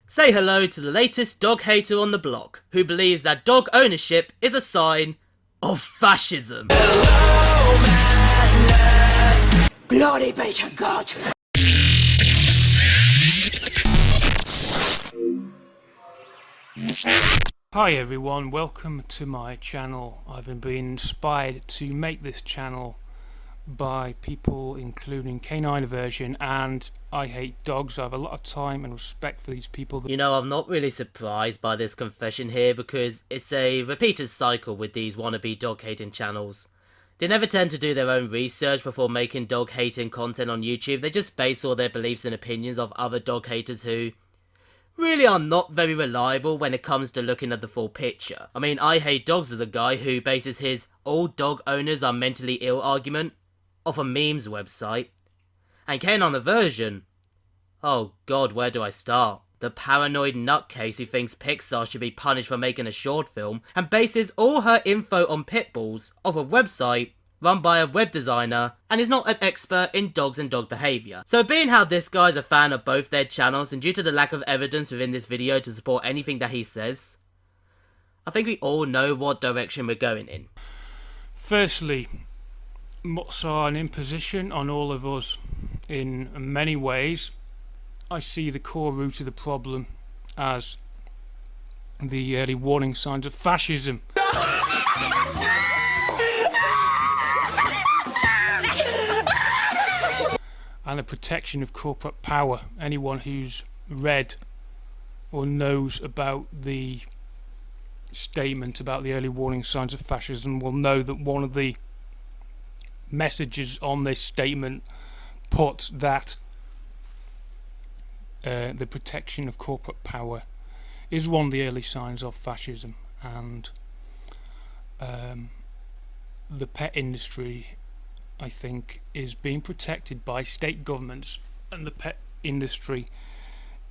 Say hello to the latest dog hater on the block, who believes that dog ownership is a sign of fascism. Hello, madness. Glory be to God. Hi everyone, welcome to my channel. I've been being inspired to make this channel by people including canine aversion and I hate dogs. I have a lot of time and respect for these people. You know, I'm not really surprised by this confession here because it's a repeated cycle with these wannabe dog hating channels. They never tend to do their own research before making dog hating content on YouTube. They just base all their beliefs and opinions off other dog haters who really are not very reliable when it comes to looking at the full picture. I mean, I Hate Dogs is a guy who bases his all dog owners are mentally ill argument off a memes website. And Canine Aversion, oh god, where do I start? The paranoid nutcase who thinks Pixar should be punished for making a short film and bases all her info on pit bulls off a website run by a web designer and is not an expert in dogs and dog behaviour. So being how this guy's a fan of both their channels and due to the lack of evidence within this video to support anything that he says, I think we all know what direction we're going in. Firstly, mutts are an imposition on all of us in many ways. I see the core root of the problem as the early warning signs of fascism. And the protection of corporate power. Anyone who's read or knows about the statement about the early warning signs of fascism will know that one of the messages on this statement put that the protection of corporate power is one of the early signs of fascism, and the pet industry, I think, is being protected by state governments, and the pet industry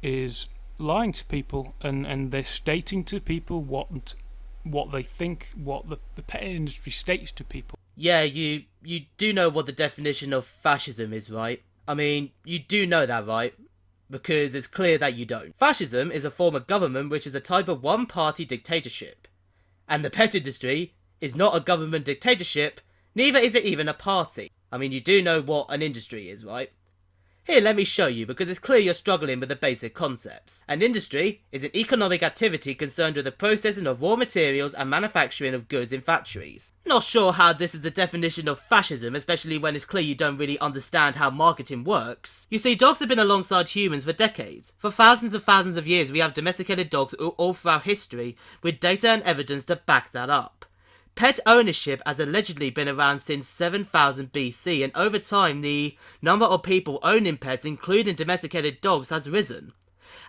is lying to people, and they're stating to people what they think, what the pet industry states to people. Yeah, you do know what the definition of fascism is, right? I mean, you do know that, right? Because it's clear that you don't. Fascism is a form of government which is a type of one-party dictatorship. And the pet industry is not a government dictatorship, neither is it even a party. I mean, you do know what an industry is, right? Here, let me show you, because it's clear you're struggling with the basic concepts. An industry is an economic activity concerned with the processing of raw materials and manufacturing of goods in factories. Not sure how this is the definition of fascism, especially when it's clear you don't really understand how marketing works. You see, dogs have been alongside humans for decades. For thousands of years, we have domesticated dogs all throughout history, with data and evidence to back that up. Pet ownership has allegedly been around since 7000 BC, and over time the number of people owning pets, including domesticated dogs, has risen.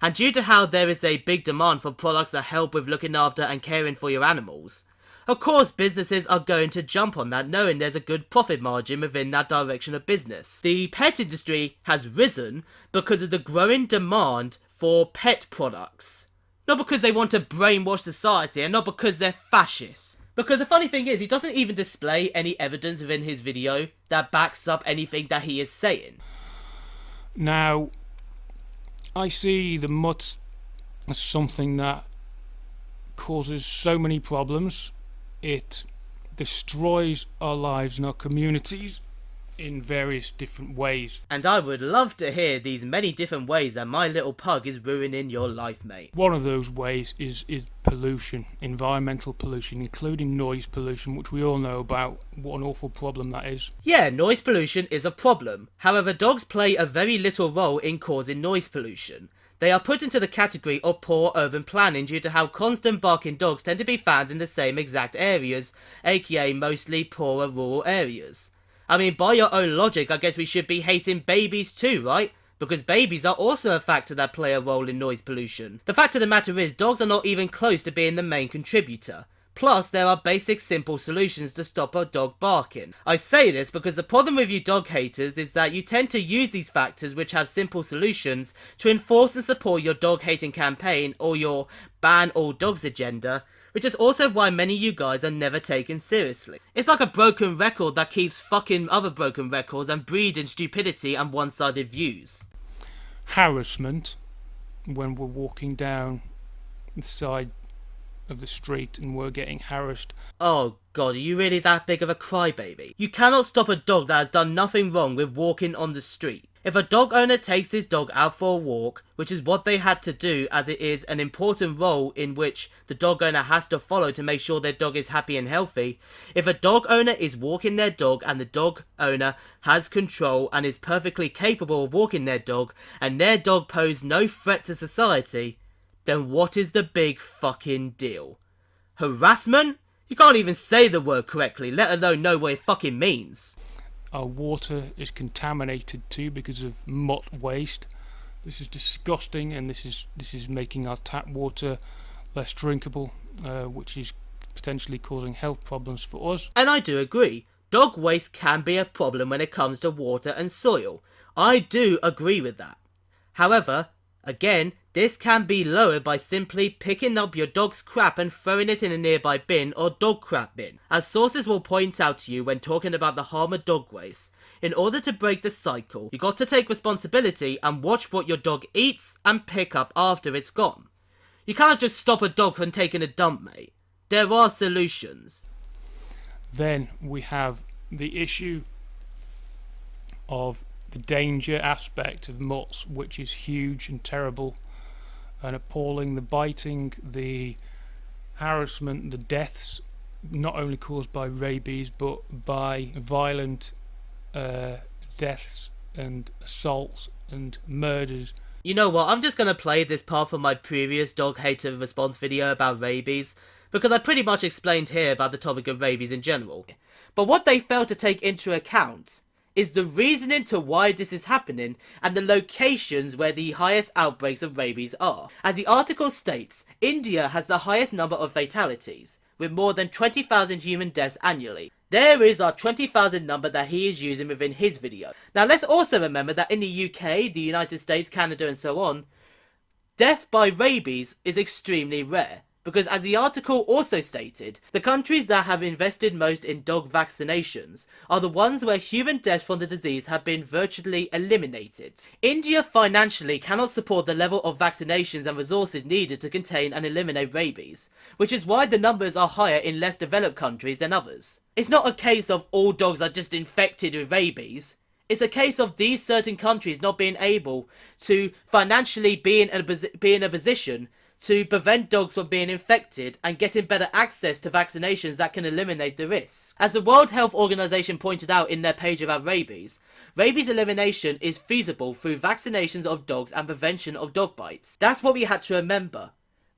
And due to how there is a big demand for products that help with looking after and caring for your animals, of course businesses are going to jump on that, knowing there's a good profit margin within that direction of business. The pet industry has risen because of the growing demand for pet products. Not because they want to brainwash society, and not because they're fascists. Because the funny thing is, he doesn't even display any evidence within his video that backs up anything that he is saying. Now, I see the mutt as something that causes so many problems. It destroys our lives and our communities in various different ways. And I would love to hear these many different ways that my little pug is ruining your life, mate. One of those ways is pollution, environmental pollution, including noise pollution, which we all know about what an awful problem that is. Yeah, noise pollution is a problem. However, dogs play a very little role in causing noise pollution. They are put into the category of poor urban planning due to how constant barking dogs tend to be found in the same exact areas, aka mostly poorer rural areas. I mean, by your own logic, I guess we should be hating babies too, right? Because babies are also a factor that play a role in noise pollution. The fact of the matter is, dogs are not even close to being the main contributor. Plus, there are basic simple solutions to stop a dog barking. I say this because the problem with you dog haters is that you tend to use these factors which have simple solutions to enforce and support your dog hating campaign or your ban all dogs agenda, which is also why many of you guys are never taken seriously. It's like a broken record that keeps fucking other broken records and breeding stupidity and one-sided views. Harassment when we're walking down the side of the street and we're getting harassed. Oh god, are you really that big of a crybaby? You cannot stop a dog that has done nothing wrong with walking on the street. If a dog owner takes his dog out for a walk, which is what they had to do as it is an important role in which the dog owner has to follow to make sure their dog is happy and healthy, if a dog owner is walking their dog and the dog owner has control and is perfectly capable of walking their dog and their dog poses no threat to society, then what is the big fucking deal? Harassment? You can't even say the word correctly, let alone know what it fucking means. Our water is contaminated too because of mutt waste. This is disgusting, and this is making our tap water less drinkable, which is potentially causing health problems for us. And I do agree, dog waste can be a problem when it comes to water and soil. I do agree with that. However, again, this can be lowered by simply picking up your dog's crap and throwing it in a nearby bin or dog crap bin. As sources will point out to you when talking about the harm of dog waste, in order to break the cycle, you got to take responsibility and watch what your dog eats and pick up after it's gone. You cannot just stop a dog from taking a dump, mate. There are solutions. Then we have the issue of the danger aspect of mutts, which is huge and terrible and appalling. The biting, the harassment, the deaths, not only caused by rabies but by violent deaths and assaults and murders. You know what, I'm just gonna play this part from my previous dog hater response video about rabies, because I pretty much explained here about the topic of rabies in general. But what they fail to take into account is the reasoning to why this is happening and the locations where the highest outbreaks of rabies are. As the article states, India has the highest number of fatalities, with more than 20,000 human deaths annually. There is our 20,000 number that he is using within his video. Now let's also remember that in the UK, the United States, Canada and so on, death by rabies is extremely rare. Because as the article also stated, the countries that have invested most in dog vaccinations are the ones where human deaths from the disease have been virtually eliminated. India financially cannot support the level of vaccinations and resources needed to contain and eliminate rabies, which is why the numbers are higher in less developed countries than others. It's not a case of all dogs are just infected with rabies. It's a case of these certain countries not being able to financially be in a position to prevent dogs from being infected and getting better access to vaccinations that can eliminate the risk. As the World Health Organization pointed out in their page about rabies, rabies elimination is feasible through vaccinations of dogs and prevention of dog bites. That's what we had to remember.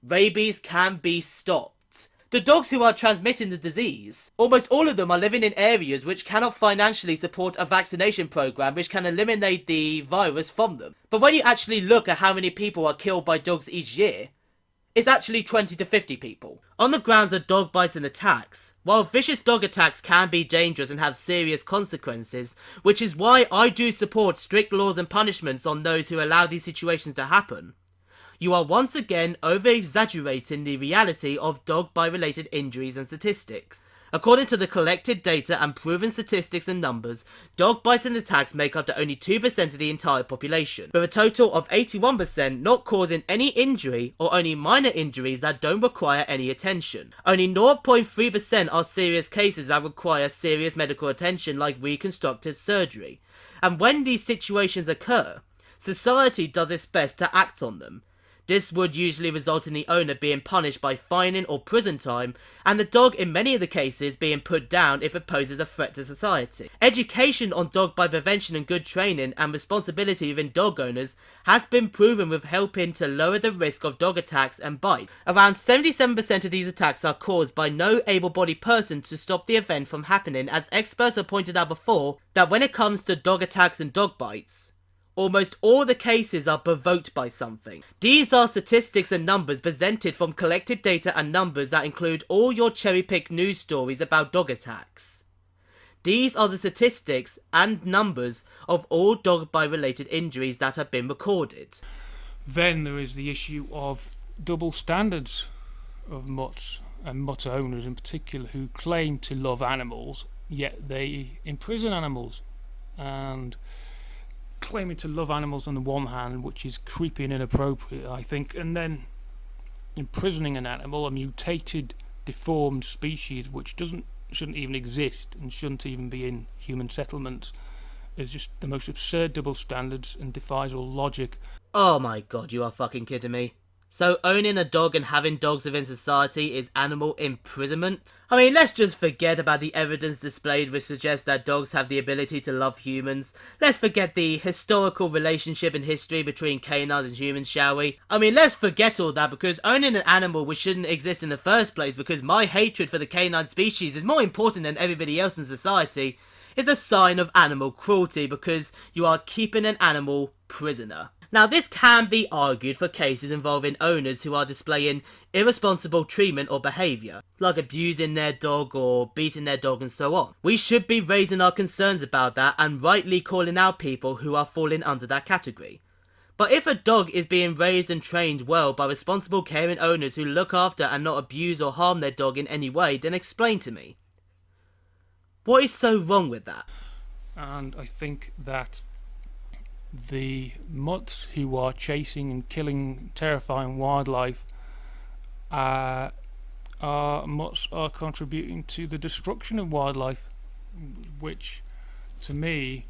Rabies can be stopped. The dogs who are transmitting the disease, almost all of them are living in areas which cannot financially support a vaccination program which can eliminate the virus from them. But when you actually look at how many people are killed by dogs each year, it's actually 20 to 50 people. On the grounds of dog bites and attacks, while vicious dog attacks can be dangerous and have serious consequences, which is why I do support strict laws and punishments on those who allow these situations to happen, you are once again over-exaggerating the reality of dog bite related injuries and statistics. According to the collected data and proven statistics and numbers, dog bites and attacks make up to only 2% of the entire population, with a total of 81% not causing any injury or only minor injuries that don't require any attention. Only 0.3% are serious cases that require serious medical attention like reconstructive surgery. And when these situations occur, society does its best to act on them. This would usually result in the owner being punished by fining or prison time, and the dog in many of the cases being put down if it poses a threat to society. Education on dog bite prevention and good training and responsibility within dog owners has been proven with helping to lower the risk of dog attacks and bites. Around 77% of these attacks are caused by no able-bodied person to stop the event from happening, as experts have pointed out before that when it comes to dog attacks and dog bites, almost all the cases are provoked by something. These are statistics and numbers presented from collected data and numbers that include all your cherry-picked news stories about dog attacks. These are the statistics and numbers of all dog bite related injuries that have been recorded. Then there is the issue of double standards of mutts and mutt owners in particular, who claim to love animals, yet they imprison animals. And claiming to love animals on the one hand, which is creepy and inappropriate, I think, and then imprisoning an animal, a mutated, deformed species which shouldn't even exist and shouldn't even be in human settlements, is just the most absurd double standards and defies all logic. Oh my god, you are fucking kidding me. So owning a dog and having dogs within society is animal imprisonment? I mean, let's just forget about the evidence displayed which suggests that dogs have the ability to love humans. Let's forget the historical relationship and history between canines and humans, shall we? I mean, let's forget all that, because owning an animal which shouldn't exist in the first place, because my hatred for the canine species is more important than everybody else in society, is a sign of animal cruelty, because you are keeping an animal prisoner. Now, this can be argued for cases involving owners who are displaying irresponsible treatment or behaviour, like abusing their dog or beating their dog and so on. We should be raising our concerns about that and rightly calling out people who are falling under that category. But if a dog is being raised and trained well by responsible caring owners who look after and not abuse or harm their dog in any way, then explain to me. What is so wrong with that? And I think that the mutts who are chasing and killing terrifying wildlife mutts are contributing to the destruction of wildlife, which to me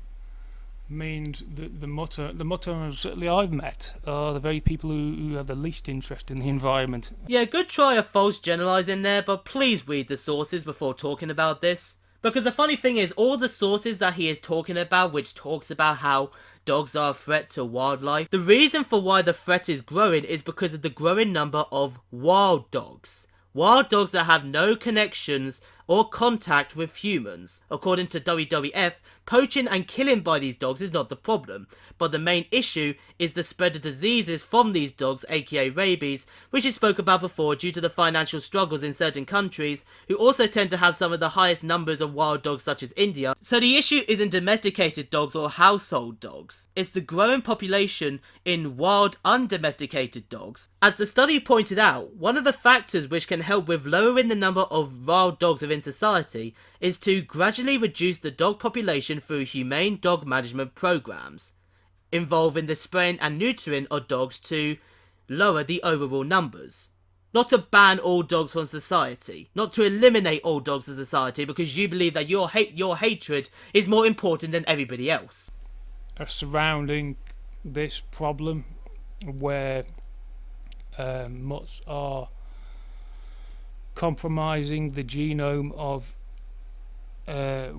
means that the mutt owners certainly I've met are the very people who have the least interest in the environment. Yeah, good try of false generalising there, but please read the sources before talking about this. Because the funny thing is, all the sources that he is talking about, which talks about how dogs are a threat to wildlife, the reason for why the threat is growing is because of the growing number of wild dogs. Wild dogs that have no connections or contact with humans. According to WWF, poaching and killing by these dogs is not the problem, but the main issue is the spread of diseases from these dogs, aka rabies, which is spoke about before due to the financial struggles in certain countries, who also tend to have some of the highest numbers of wild dogs such as India. So the issue isn't domesticated dogs or household dogs, it's the growing population in wild undomesticated dogs. As the study pointed out, one of the factors which can help with lowering the number of wild dogs within society is to gradually reduce the dog population through humane dog management programs, involving the spraying and neutering of dogs to lower the overall numbers. Not to ban all dogs from society, not to eliminate all dogs from society because you believe that your hatred is more important than everybody else. Surrounding this problem where mutts are compromising the genome of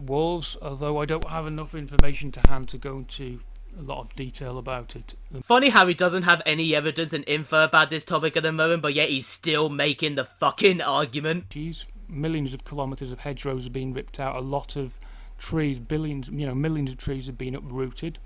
wolves, although I don't have enough information to hand to go into a lot of detail about it. Funny how he doesn't have any evidence and info about this topic at the moment, but yet he's still making the fucking argument. Millions of kilometres of hedgerows have been ripped out, a lot of trees, millions of trees have been uprooted,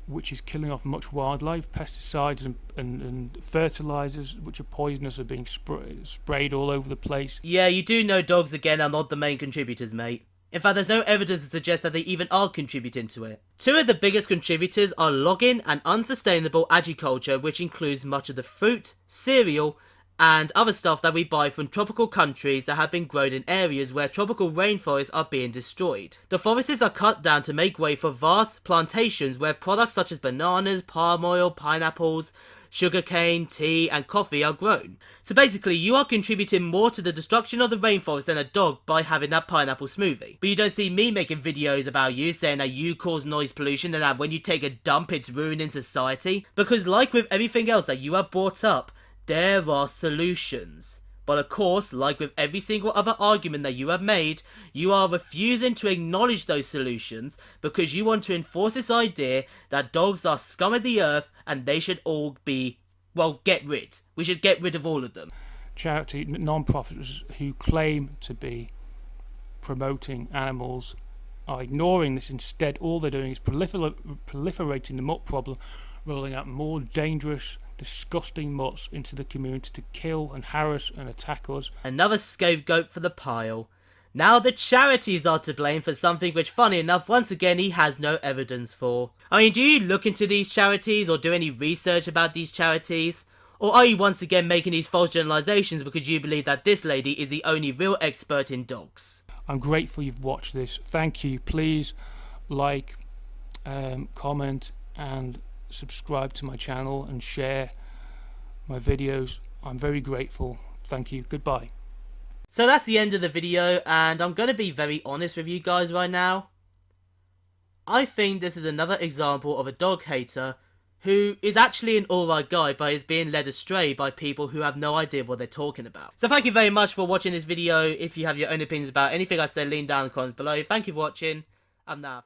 which is killing off much wildlife. Pesticides and fertilisers, which are poisonous, are being sprayed all over the place. Yeah, you do know dogs again are not the main contributors, mate. In fact, there's no evidence to suggest that they even are contributing to it. Two of the biggest contributors are logging and unsustainable agriculture, which includes much of the fruit, cereal, and other stuff that we buy from tropical countries that have been grown in areas where tropical rainforests are being destroyed. The forests are cut down to make way for vast plantations where products such as bananas, palm oil, pineapples, sugarcane, tea, and coffee are grown. So basically, you are contributing more to the destruction of the rainforest than a dog by having that pineapple smoothie. But you don't see me making videos about you saying that you cause noise pollution and that when you take a dump it's ruining society. Because like with everything else that you have brought up, there are solutions. But of course, like with every single other argument that you have made, you are refusing to acknowledge those solutions because you want to enforce this idea that dogs are scum of the earth and they should all be, well, get rid. We should get rid of all of them. Charity non-profits who claim to be promoting animals are ignoring this. Instead, all they're doing is proliferating the mutt problem, rolling out more dangerous, disgusting mutts into the community to kill and harass and attack us. Another scapegoat for the pile. Now the charities are to blame for something which, funny enough, once again he has no evidence for. I mean, do you look into these charities or do any research about these charities? Or are you once again making these false generalizations because you believe that this lady is the only real expert in dogs? I'm grateful you've watched this. Thank you. Please like, comment and subscribe to my channel and share my videos. I'm very grateful. Thank you. Goodbye. So that's the end of the video, and I'm going to be very honest with you guys right now. I think this is another example of a dog hater who is actually an alright guy but is being led astray by people who have no idea what they're talking about. So thank you very much for watching this video. If you have your own opinions about anything I said, lean down in the comments below. Thank you for watching. I'm now